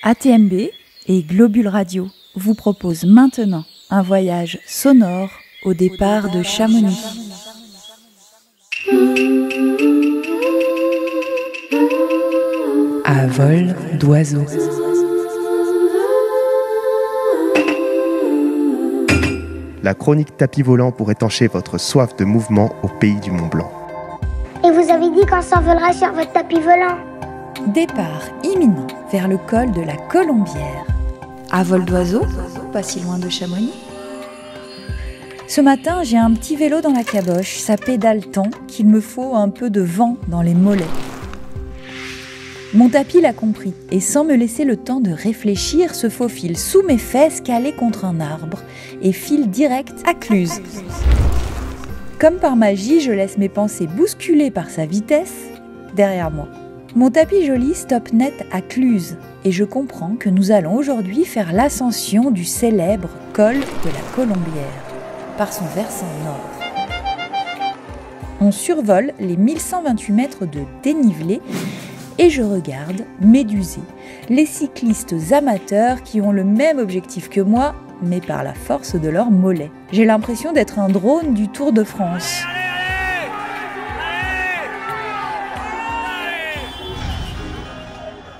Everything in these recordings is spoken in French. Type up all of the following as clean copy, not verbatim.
ATMB et Globule Radio vous proposent maintenant un voyage sonore au départ de Chamonix. À vol d'oiseau. La chronique tapis volant pour étancher votre soif de mouvement au pays du Mont Blanc. Et vous avez dit qu'on s'envolera sur votre tapis volant. Départ imminent vers le col de la Colombière. À vol d'oiseau, pas si loin de Chamonix. Ce matin, j'ai un petit vélo dans la caboche, ça pédale tant qu'il me faut un peu de vent dans les mollets. Mon tapis l'a compris et sans me laisser le temps de réfléchir, se faufile sous mes fesses calées contre un arbre et file direct à Cluses. Comme par magie, je laisse mes pensées bousculées par sa vitesse derrière moi. Mon tapis joli stoppe net à Cluses et je comprends que nous allons aujourd'hui faire l'ascension du célèbre col de la Colombière par son versant nord. On survole les 1128 mètres de dénivelé et je regarde, médusé, les cyclistes amateurs qui ont le même objectif que moi, mais par la force de leurs mollets. J'ai l'impression d'être un drone du Tour de France.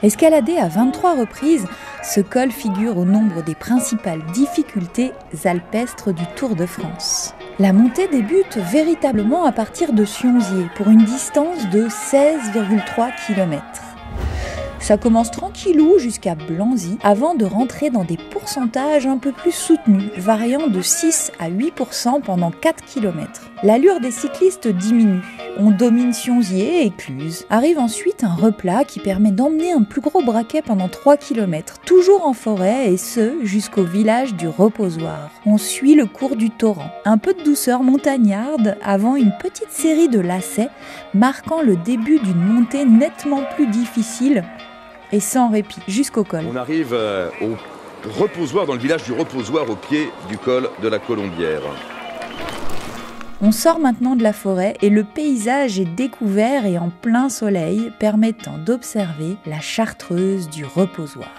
Escaladé à 23 reprises, ce col figure au nombre des principales difficultés alpestres du Tour de France. La montée débute véritablement à partir de Sionziers pour une distance de 16,3 km. Ça commence tranquillou jusqu'à Blanzy avant de rentrer dans des pourcentages un peu plus soutenus, variant de 6 à 8% pendant 4 km. L'allure des cyclistes diminue. On domine Sionziers et Cluses. Arrive ensuite un replat qui permet d'emmener un plus gros braquet pendant 3 km, toujours en forêt et ce, jusqu'au village du Reposoir. On suit le cours du torrent. Un peu de douceur montagnarde avant une petite série de lacets marquant le début d'une montée nettement plus difficile et sans répit jusqu'au col. On arrive au Reposoir, dans le village du Reposoir, au pied du col de la Colombière. On sort maintenant de la forêt et le paysage est découvert et en plein soleil, permettant d'observer la chartreuse du Reposoir.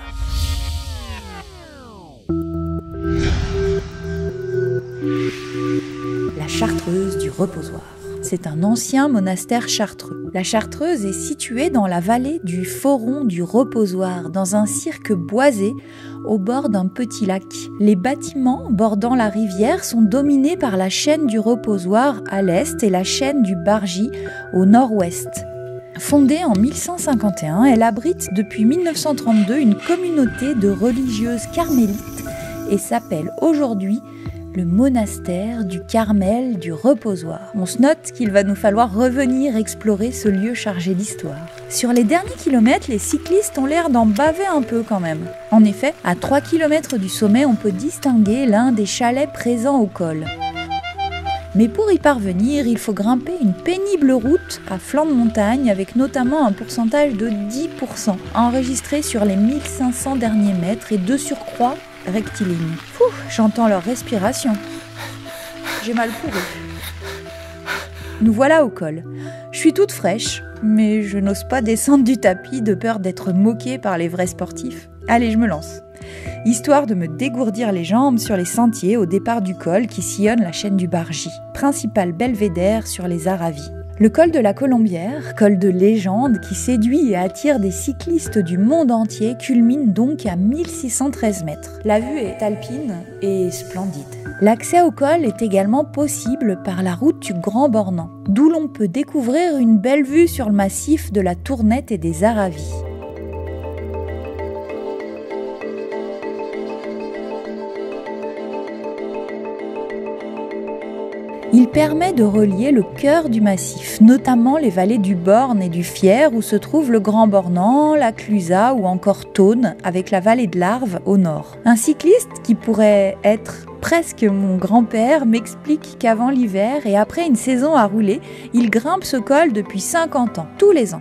La chartreuse du Reposoir. C'est un ancien monastère chartreux. La Chartreuse est située dans la vallée du Foron du Reposoir, dans un cirque boisé au bord d'un petit lac. Les bâtiments bordant la rivière sont dominés par la chaîne du Reposoir à l'est et la chaîne du Bargy au nord-ouest. Fondée en 1151, elle abrite depuis 1932 une communauté de religieuses carmélites et s'appelle aujourd'hui le monastère du Carmel du Reposoir. On se note qu'il va nous falloir revenir explorer ce lieu chargé d'histoire. Sur les derniers kilomètres, les cyclistes ont l'air d'en baver un peu quand même. En effet, à 3 km du sommet, on peut distinguer l'un des chalets présents au col. Mais pour y parvenir, il faut grimper une pénible route à flanc de montagne avec notamment un pourcentage de 10% enregistré sur les 1500 derniers mètres et de surcroît rectiligne. J'entends leur respiration. J'ai mal pour eux. Nous voilà au col. Je suis toute fraîche, mais je n'ose pas descendre du tapis de peur d'être moquée par les vrais sportifs. Allez, je me lance. Histoire de me dégourdir les jambes sur les sentiers au départ du col qui sillonne la chaîne du Bargy, principal belvédère sur les Aravis. Le col de la Colombière, col de légende qui séduit et attire des cyclistes du monde entier, culmine donc à 1613 mètres. La vue est alpine et splendide. L'accès au col est également possible par la route du Grand Bornand, d'où l'on peut découvrir une belle vue sur le massif de la Tournette et des Aravis. Il permet de relier le cœur du massif, notamment les vallées du Born et du Fier où se trouve le Grand Bornand, la Clusaz ou encore Thônes avec la vallée de l'Arve au nord. Un cycliste qui pourrait être presque mon grand-père m'explique qu'avant l'hiver et après une saison à rouler, il grimpe ce col depuis 50 ans, tous les ans.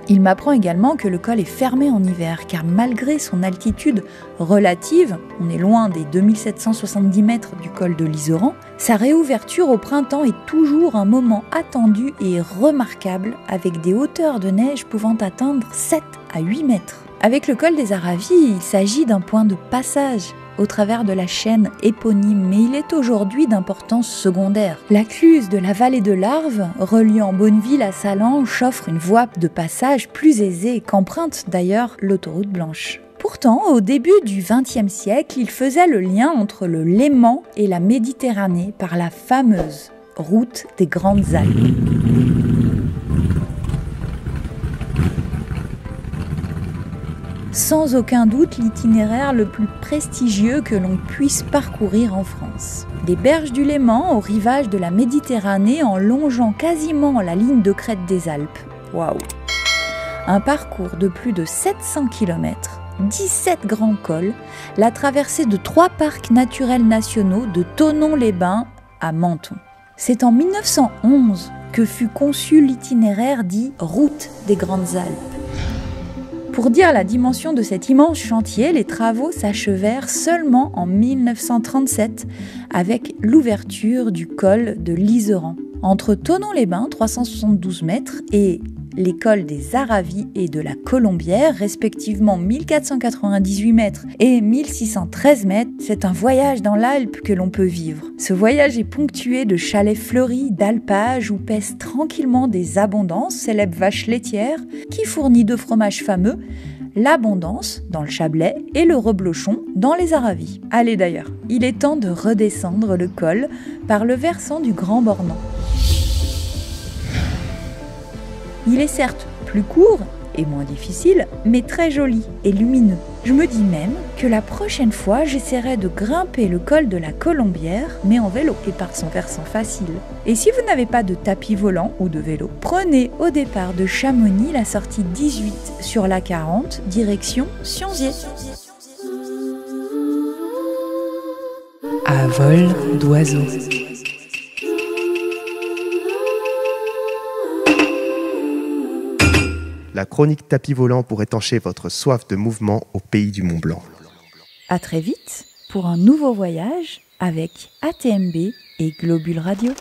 Il m'apprend également que le col est fermé en hiver, car malgré son altitude relative, on est loin des 2770 mètres du col de l'Iseran, sa réouverture au printemps est toujours un moment attendu et remarquable, avec des hauteurs de neige pouvant atteindre 7 à 8 mètres. Avec le col des Aravis, il s'agit d'un point de passage au travers de la chaîne éponyme, mais il est aujourd'hui d'importance secondaire. La cluse de la vallée de l'Arve, reliant Bonneville à Sallanches, offre une voie de passage plus aisée qu'emprunte d'ailleurs l'autoroute blanche. Pourtant, au début du XXe siècle, il faisait le lien entre le Léman et la Méditerranée par la fameuse route des Grandes Alpes. Sans aucun doute l'itinéraire le plus prestigieux que l'on puisse parcourir en France. Des berges du Léman au rivage de la Méditerranée en longeant quasiment la ligne de crête des Alpes. Waouh! Un parcours de plus de 700 km, 17 grands cols, la traversée de 3 parcs naturels nationaux de Thonon-les-Bains à Menton. C'est en 1911 que fut conçu l'itinéraire dit « Route des Grandes Alpes ». Pour dire la dimension de cet immense chantier, les travaux s'achevèrent seulement en 1937 avec l'ouverture du col de l'Iseran. Entre Thonon-les-Bains, 372 mètres, et les cols des Aravis et de la Colombière, respectivement 1498 mètres et 1613 mètres, c'est un voyage dans l'Alpe que l'on peut vivre. Ce voyage est ponctué de chalets fleuris, d'alpages où pèsent tranquillement des Abondances, célèbres vaches laitières, qui fournit 2 fromages fameux, l'Abondance dans le Chablais et le Reblochon dans les Aravis. Allez d'ailleurs, il est temps de redescendre le col par le versant du Grand Bornand. Il est certes plus court et moins difficile, mais très joli et lumineux. Je me dis même que la prochaine fois, j'essaierai de grimper le col de la Colombière, mais en vélo et par son versant facile. Et si vous n'avez pas de tapis volant ou de vélo, prenez au départ de Chamonix la sortie 18 sur la 40, direction Sionzier. À vol d'oiseau. La chronique tapis volant pour étancher votre soif de mouvement au pays du Mont Blanc. À très vite pour un nouveau voyage avec ATMB et Globule Radio.